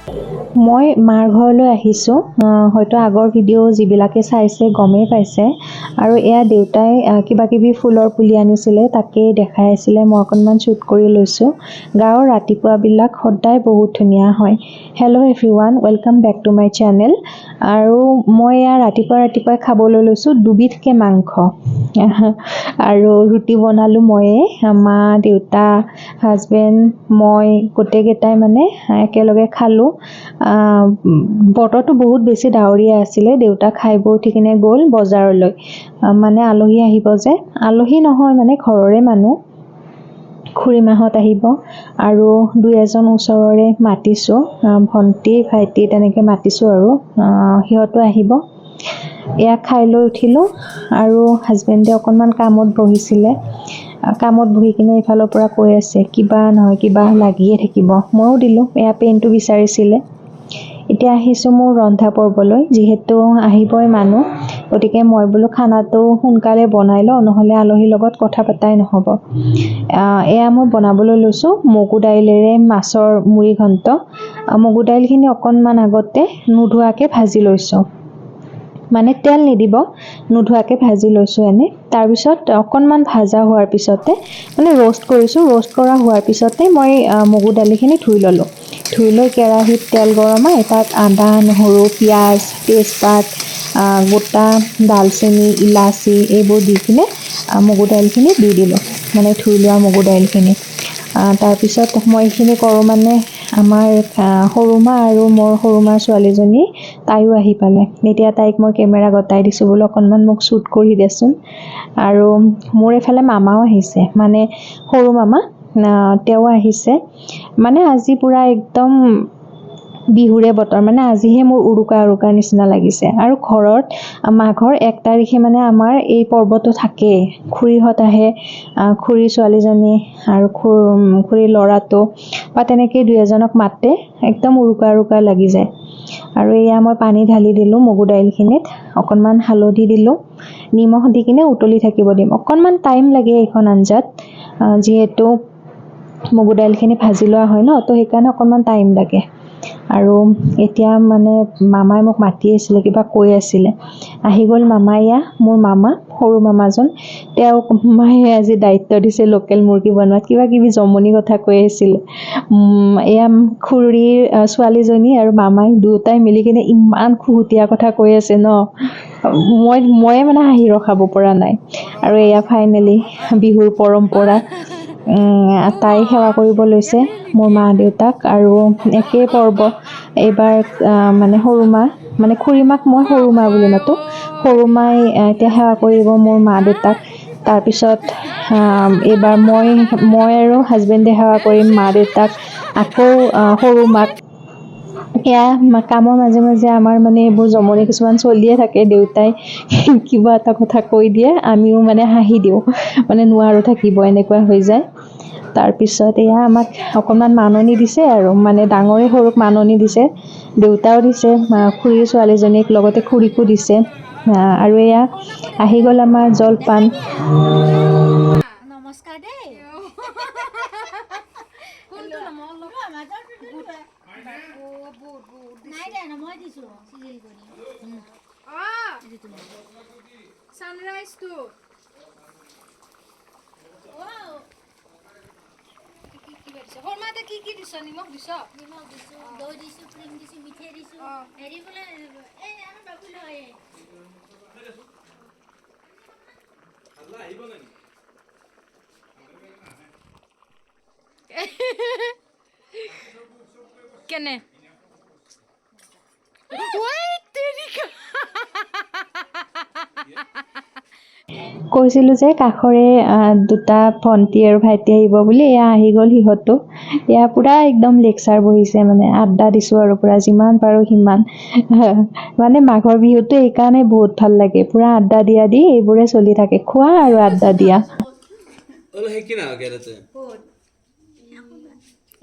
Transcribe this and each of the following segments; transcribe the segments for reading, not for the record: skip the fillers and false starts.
মই মাৰ ঘৰলৈ আহিছোঁ। হয়তো আগৰ ভিডিঅ' যিবিলাকে চাইছে গমেই পাইছে। আৰু এয়া দেউতাই কিবা কিবি ফুলৰ পুলি আনিছিলে, তাকেই দেখাই আছিলে। মই অকণমান শ্বুট কৰি লৈছোঁ। গাঁৱৰ ৰাতিপুৱাবিলাক সদায় বহুত ধুনীয়া হয়। Hello' everyone, welcome back to my channel. আৰু মই এয়া ৰাতিপুৱাই খাবলৈ লৈছোঁ দুবিধকৈ মাংস। আৰু ৰুটি বনালোঁ ময়ে, মা, দেউতা, হাজবেণ্ড, মই গোটেইকেইটাই মানে একেলগে খালোঁ। বতৰটো বহুত বেছি ডাৱৰীয়া আছিলে। দেউতা খাই বৈ উঠি কিনে গ'ল বজাৰলৈ। মানে আলহী আহিব যে, আলহী নহয় মানে ঘৰৰে মানুহ, খুৰীমাহঁত আহিব আৰু দুই এজন ওচৰৰে মাতিছোঁ, ভণ্টি ভাইটি তেনেকৈ মাতিছোঁ আৰু সিহঁতো আহিব। এয়া খাই লৈ উঠিলোঁ আৰু হাজবেণ্ডে অকণমান কামত বহিছিলে। কামত বহি কিনে ইফালৰ পৰা কৈ আছে কিবা নহয় কিবা লাগিয়ে থাকিব। ময়ো দিলোঁ, এয়া পেনটো বিচাৰিছিলে। এতিয়া আহিছোঁ মোৰ ৰন্ধা পৰ্বলৈ। যিহেতু আহিবই মানুহ, গতিকে মই বোলো খানাটো সোনকালে বনাই লওঁ, নহ'লে আলহীৰ লগত কথা পতাই নহ'ব। এয়া মই বনাবলৈ লৈছোঁ মগু দাইলেৰে মাছৰ মুড়ি ঘণ্ট। মগু দাইলখিনি অকণমান আগতে নোধোৱাকৈ ভাজি লৈছোঁ, মানে তেল নিদিব, নোধোৱাকৈ ভাজি লৈছোঁ এনেই। তাৰপিছত অকণমান ভাজা হোৱাৰ পিছতে মানে ৰোষ্ট কৰিছোঁ, ৰোষ্ট কৰা হোৱাৰ পিছতে মই মগু দালিখিনি ধুই ল'লোঁ। ধুই লৈ কেৰাহীত তেল গৰমাই তাত আদা, নহৰু, পিঁয়াজ, তেজপাত, গোটা ডালচেনি, ইলাচি এইবোৰ দি কিনে মগু দাইলখিনি দি দিলোঁ, মানে ধুই লোৱা মগু দাইলখিনি। তাৰপিছত মই এইখিনি কৰোঁ মানে আমাৰ সৰু মা আৰু মোৰ সৰু মাৰ ছোৱালীজনী তাইও আহি পালে। এতিয়া তাইক মই কেমেৰা গতাই দিছোঁ, বোলো অকণমান মোক শ্বুট কৰি দেচোন। আৰু মোৰ এইফালে মামাও আহিছে, মানে সৰু মামা, তেওঁ আহিছে। মানে আজি পূৰা একদম বিহুৰে বতৰ, মানে আজিহে মোৰ উৰুকাৰ নিচিনা লাগিছে। আৰু ঘৰত মাঘৰ 1 তাৰিখে মানে আমাৰ এই পৰ্বটো থাকেই। খুৰীহঁত আহে, খুৰীৰ ছোৱালীজনী আৰু খুৰীৰ ল'ৰাটো বা তেনেকৈ দুই এজনক মাতে, একদম উৰুকা লাগি যায়। আৰু এয়া মই পানী ঢালি দিলোঁ মগু দাইলখিনিত, অকণমান হালধি দিলোঁ, নিমখ দি কিনে উতলি থাকিব দিম। অকণমান টাইম লাগে এইখন আঞ্জাত, যিহেতু মগু দাইলখিনি ভাজি লোৱা হয় ন, তো সেইকাৰণে অকণমান টাইম লাগে। আৰু এতিয়া মানে মামাই মোক মাতি আছিলে, কিবা কৈ আছিলে। আহি গ'ল মামা, এয়া মোৰ মামা, সৰু মামাজন। তেওঁক মায়ে আজি দায়িত্ব দিছে লোকেল মুৰ্গী বনোৱাত, কিবা কিবি জমনি কথা কৈ আছিলে। এয়া খুৰীৰ ছোৱালীজনী আৰু মামাই দুয়োটাই মিলি কিনে ইমান খুহুতীয়া কথা কৈ আছে ন, ময়ে মানে হাঁহি ৰখাব পৰা নাই। আৰু এয়া ফাইনেলি বিহুৰ পৰম্পৰা, তাই সেৱা কৰিব লৈছে মোৰ মা দেউতাক। আৰু একেই পৰ্ব এইবাৰ মানে সৰু মা, মানে খুৰীমাক মই সৰু মা বুলি মাতোঁ, সৰু মাই এতিয়া সেৱা কৰিব মোৰ মা দেউতাক। তাৰপিছত এইবাৰ মই আৰু হাজবেণ্ডে সেৱা কৰিম মা দেউতাক, আকৌ সৰু মাক। এয়া কামৰ মাজে মাজে আমাৰ মানে এইবোৰ জমনি কিছুমান চলিয়ে থাকে। দেউতাই কিবা এটা কথা কৈ দিয়ে, আমিও মানে হাঁহি দিওঁ, মানে নোৱাৰোঁ থাকিব, এনেকুৱা হৈ যায়। তাৰপিছত এয়া আমাক অকণমান মাননি দিছে আৰু, মানে ডাঙৰে সৰুক মাননি দিছে। দেউতাও দিছে, খুৰীৰ ছোৱালীজনীক, লগতে খুৰীকো দিছে। আৰু এয়া আহি গ'ল আমাৰ জলপান। নমস্কাৰ দেই। নাই দে ন, মই দিছোঁ চিজিল কৰি। সানৰাইজটো শৰ্মাতে কি কি দিছ? নিমখ দিছ? নিমখ দিছোঁ, দৈ দিছোঁ, ক্ৰীম দিছোঁ, মিঠৈ দিছোঁ। হেৰি বোলে এই আমাৰ বাবু লয় কেনে কৈছিলোঁ যে কাষৰে দুটা ভণ্টি আৰু ভাইটি আহিব বুলি, এয়া আহি গ'ল সিহঁতো। এয়া পূৰা একদম লেকচাৰ বহিছে, মানে আড্ডা দিছোঁ আৰু পূৰা যিমান পাৰোঁ সিমান। মানে মাঘৰ বিহুটো এইকাৰণে বহুত ভাল লাগে, পূৰা আড্ডা দিয়া দি এইবোৰে চলি থাকে, খোৱা আৰু আড্ডা দিয়া।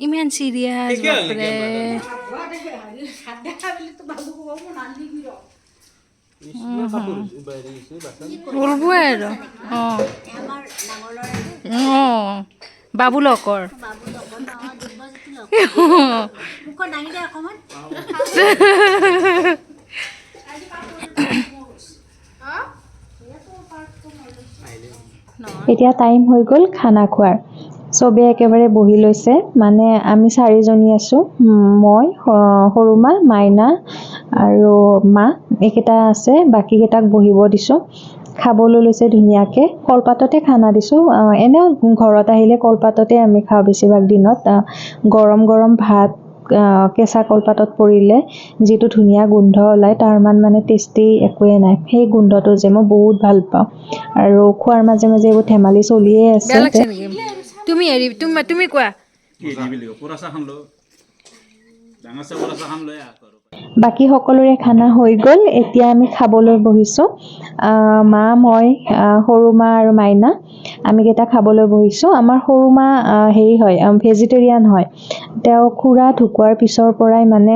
ইমান চিৰিয়াছ, বাপৰে। বলবই আৰু অঁ অঁ বাবু লকৰ মুখত দাঙি দে অকণমান এতিয়া টাইম হৈ গ'ল খানা খোৱাৰ চবে একেবাৰে বহি লৈছে মানে আমি 4জনী আছোঁ মই সৰু মা মাইনা আৰু মা এইকেইটা আছে বাকীকেইটাক বহিব দিছোঁ খাবলৈ লৈছে ধুনীয়াকৈ কলপাততে খানা দিছোঁ এনেও ঘৰত আহিলে কলপাততে আমি খাওঁ বেছিভাগ দিনত গৰম গৰম ভাত কেঁচা কলপাতত পৰিলে যিটো ধুনীয়া গোন্ধ ওলায় তাৰ মানে টেষ্টি একোৱে নাই সেই গোন্ধটো যে মই বহুত ভাল পাওঁ আৰু খোৱাৰ মাজে মাজে এইবোৰ ধেমালি চলিয়ে আছে বেয়া লাগছে নেকি তুমি হেৰি তুমি কোৱা বাকী সকলোৰে খানা হৈ গ'ল এতিয়া আমি খাবলৈ বহিছোঁ মা মই সৰু মা আৰু মাইনা আমি কেইটা খাবলৈ বহিছোঁ আমাৰ সৰু মা হেৰি হয় ভেজিটেৰিয়ান হয় তেওঁ খুৰা ঢুকোৱাৰ পিছৰ পৰাই মানে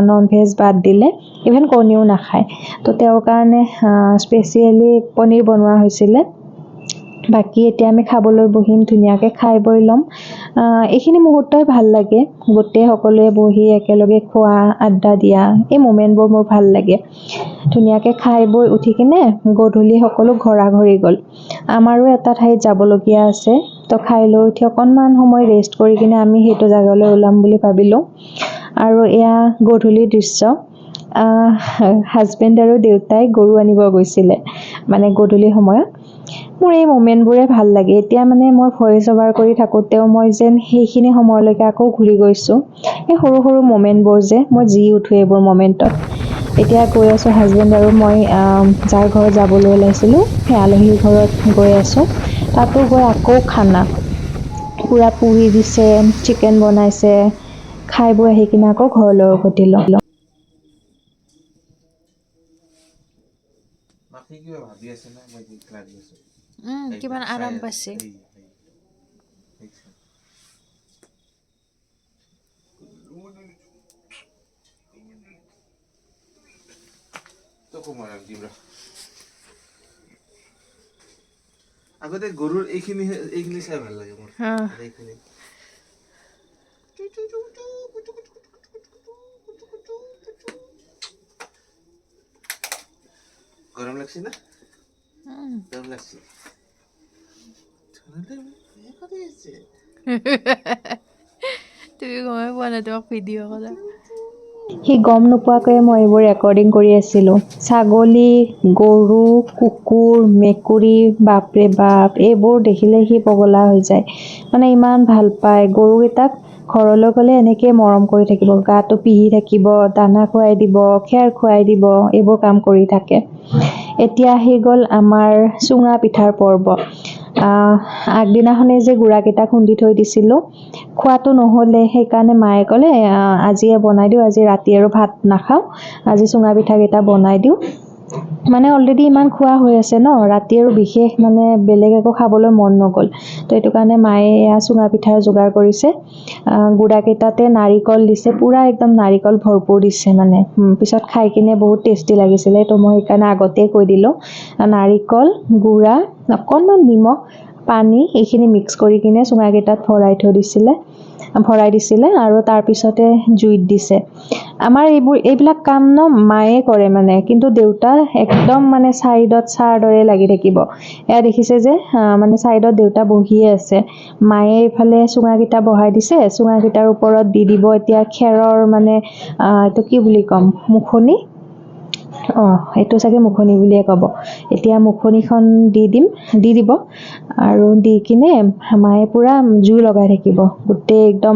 নন ভেজ বাদ দিলে ইভেন কণীও নাখায় তো তেওঁৰ কাৰণে স্পেচিয়েলি পনীৰ বনোৱা হৈছিলে বাকী এতিয়া আমি খাবলৈ বহিম ধুনীয়াকৈ খাই বৈ ল'ম এইখিনি মুহূৰ্তই ভাল লাগে গোটেই সকলোৱে বহি একেলগে খোৱা আড্ডা দিয়া এই মোমেণ্টবোৰ মোৰ ভাল লাগে ধুনীয়াকৈ খাই বৈ উঠি কিনে গধূলি সকলো ঘৰা-ঘৰি গ'ল আমাৰো এটা ঠাইত যাবলগীয়া আছে তো খাই লৈ উঠি অকণমান সময় ৰেষ্ট কৰি কিনে আমি সেইটো জেগালৈ ওলাম বুলি ভাবিলোঁ আৰু এয়া গধূলি দৃশ্য হাজবেণ্ড আৰু দেউতাই গৰু আনিব গৈছিলে মানে গধূলি সময়ত মোৰ এই মোমেণ্টবোৰে ভাল লাগে এতিয়া মানে মই ভইচ অভাৰ কৰি থাকোঁতেও মই যেন সেইখিনি সময়লৈকে আকৌ ঘূৰি গৈছোঁ এই সৰু সৰু মোমেণ্টবোৰ যে মই জি উঠোঁ এইবোৰ মোমেণ্টত এতিয়া গৈ আছোঁ হাজবেণ্ড আৰু মই যাৰ ঘৰত যাবলৈ ওলাইছিলোঁ সেই আলহীৰ ঘৰত গৈ আছোঁ তাতো গৈ আকৌ খানা পূৰা পুৰি দিছে চিকেন বনাইছে খাই বৈ আহি কিনে আকৌ ঘৰলৈ উভতিলোঁ কিমান আৰাম পাইছে আগতে গৰুৰ এইখিনি চাই ভাল লাগে মোৰ এইখিনি গৰম লাগছে না গৰম লাগছে তুমি গমে পোৱা নাই তোমাক ভিডিঅ' কৰা সি গম নোপোৱাকৈয়ে মই এইবোৰ ৰেকৰ্ডিং কৰি আছিলোঁ ছাগলী গৰু কুকুৰ মেকুৰী বাপৰে বাপ এইবোৰ দেখিলে সি পগলা হৈ যায় মানে ইমান ভাল পায় গৰুকেইটাক ঘৰলৈ গ'লে এনেকৈ মৰম কৰি থাকিব গাটো পিহি থাকিব দানা খুৱাই দিব খেৰ খুৱাই দিব এইবোৰ কাম কৰি থাকে এতিয়া আহি গ'ল আমাৰ চুঙা পিঠাৰ পৰ্ব আগদিনাখনে যে গুড়াকেইটা খুন্দি থৈ দিছিলোঁ খোৱাটো নহ'লে সেইকাৰণে মায়ে ক'লে আজিয়ে বনাই দিওঁ আজি ৰাতি আৰু ভাত নাখাওঁ আজি চুঙা পিঠাকেইটা বনাই দিওঁ মানে অলৰেডি ইমান খোৱা হৈ আছে ন ৰাতি আৰু বিশেষ মানে বেলেগ একো খাবলৈ মন নগ'ল তো এইটো কাৰণে মায়ে এয়া চুঙা পিঠাৰ যোগাৰ কৰিছে গুড়াকেইটাতে নাৰিকল দিছে পূৰা একদম নাৰিকল ভৰপূৰ দিছে মানে পিছত খাই কিনে বহুত টেষ্টি লাগিছিলে তো মই সেইকাৰণে আগতেই কৈ দিলোঁ নাৰিকল গুড়া অকণমান নিমখ পানী এইখিনি মিক্স কৰি কিনে চুঙাকেইটাত ভৰাই দিছিলে আৰু তাৰপিছতে জুইত দিছে আমাৰ এইবিলাক কাম ন মায়ে কৰে মানে কিন্তু দেউতা একদম মানে ছাইডত চাৰ দৰে লাগি থাকিব এয়া দেখিছে যে মানে ছাইডত দেউতা বহিয়ে আছে মায়ে এইফালে চুঙাকেইটা বহাই দিছে চুঙাকেইটাৰ ওপৰত দি দিব এতিয়া খেৰৰ মানে এইটো কি বুলি ক'ম মুখনি এইটো চাগে মুখনি বুলিয়ে ক'ব এতিয়া মুখনিখন দি দিব আৰু দি কিনে মায়ে পূৰা জুই লগাই থাকিব গোটেই একদম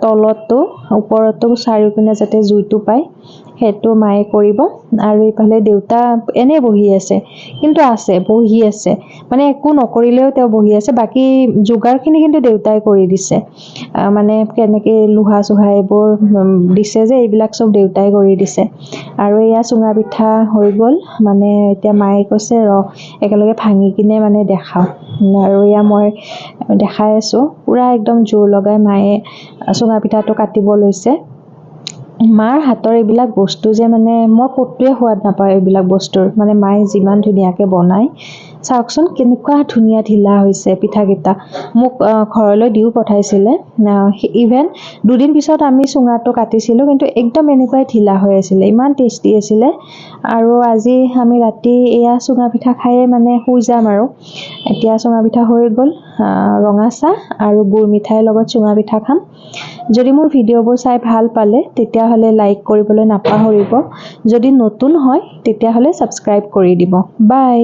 তলতো ওপৰতো চাৰিওপিনে যাতে জুইটো পায় সেইটো মায়ে কৰিব আৰু এইফালে দেউতা এনেই বহি আছে কিন্তু বহি আছে মানে একো নকৰিলেও তেওঁ বহি আছে বাকী যোগাৰখিনি কিন্তু দেউতাই কৰি দিছে মানে কেনেকৈ লোহা চোহা এইবোৰ দিছে যে এইবিলাক চব দেউতাই কৰি দিছে আৰু এয়া চুঙা পিঠা হৈ গ'ল মানে এতিয়া মায়ে কৈছে একেলগে ভাঙি কিনে মানে দেখাওঁ আৰু এয়া মই দেখাই আছোঁ পূৰা একদম জোৰ লগাই মায়ে চুঙা পিঠাটো কাটিব লৈছে মাৰ হাতৰ এইবিলাক বস্তু যে মানে মই ক'তোৱে সোৱাদ নাপাওঁ এইবিলাক বস্তুৰ মানে মায়ে যিমান ধুনীয়াকৈ বনায় চাওকচোন কেনেকুৱা ধুনীয়া ঢিলা হৈছে পিঠাকেইটা। মোক ঘৰলৈ দিও পঠাইছিলে। ইভেন দুদিন পিছত আমি চুঙাটো কাটিছিলোঁ, কিন্তু একদম এনেকুৱাই ঢিলা হৈ আছিলে, ইমান টেষ্টি আছিলে। আৰু আজি আমি ৰাতি এয়া চুঙা পিঠা খায়ে মানে শুই যাম আৰু। এতিয়া চুঙা পিঠা হৈ গ'ল, ৰঙা চাহ আৰু গুৰ মিঠাইৰ লগত চুঙা পিঠা খাম। যদি মোৰ ভিডিঅ'বোৰ চাই ভাল পালে তেতিয়াহ'লে লাইক কৰিবলৈ নাপাহৰিব। যদি নতুন হয় তেতিয়াহ'লে ছাবস্ক্ৰাইব কৰি দিব। বাই।